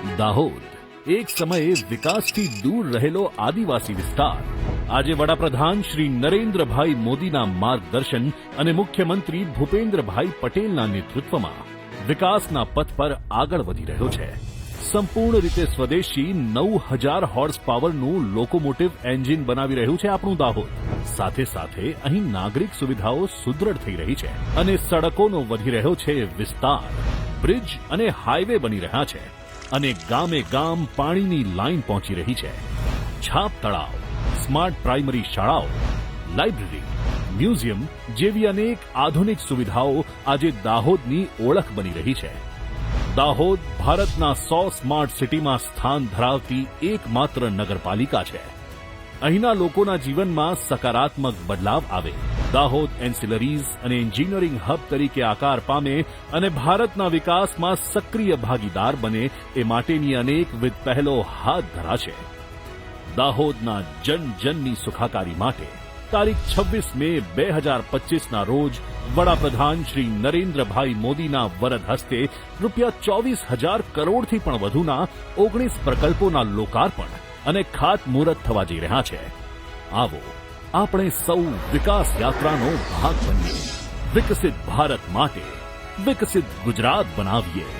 દાહોદ એક સમયે વિકાસથી દૂર રહેલો આદિવાસી વિસ્તાર આજે વડાપ્રધાન શ્રી નરેન્દ્રભાઈ મોદીના માર્ગદર્શન અને મુખ્યમંત્રી ભૂપેન્દ્રભાઈ પટેલના નેતૃત્વમાં વિકાસના પથ પર આગળ વધી રહ્યો છે. સંપૂર્ણ રીતે સ્વદેશી 9000 હોર્સ પાવરનું લોકોમોટિવ એન્જિન બનાવી રહ્યું છે આપણું દાહોદ. સાથે સાથે અહીં નાગરિક સુવિધાઓ સુદૃઢ થઈ રહી છે અને સડકોનો વધી રહ્યો છે વિસ્તાર. બ્રિજ અને હાઈવે બની રહ્યા છે અને ગામે ગામ પાણીની લાઈન પહોંચી રહી છે. છાપ તળાવ, સ્માર્ટ પ્રાઇમરી શાળાઓ, લાઇબ્રેરી, મ્યુઝિયમ જેવી અનેક આધુનિક સુવિધાઓ આજે દાહોદની ઓળખ બની રહી છે. દાહોદ ભારતના 100 સ્માર્ટ સિટીમાં સ્થાન ધરાવતી એકમાત્ર નગરપાલિકા છે. અહીંના લોકોના જીવનમાં સકારાત્મક બદલાવ આવે, દાહોદ એન્સિલરીઝ અને એન્જિનિયરિંગ હબ તરીકે આકાર પામે અને ભારતના વિકાસમાં સક્રિય ભાગીદાર બને એ માટેની અનેકવિધ પહેલો હાથ ધરાશે. દાહોદના જન જનની સુખાકારી માટે તારીખ 26 મે 2025ના રોજ વડાપ્રધાન શ્રી નરેન્દ્રભાઈ મોદીના વરદ હસ્તે ₹24,000 કરોડથી પણ વધુના 19 પ્રકલ્પોના લોકાર્પણ અને ખાતમુહૂર્ત થવા જઈ રહ્યા છે. આવો આપણે સૌ વિકાસ યાત્રાનો ભાગ બનીએ. વિકસિત ભારત માટે વિકસિત ગુજરાત બનાવીએ.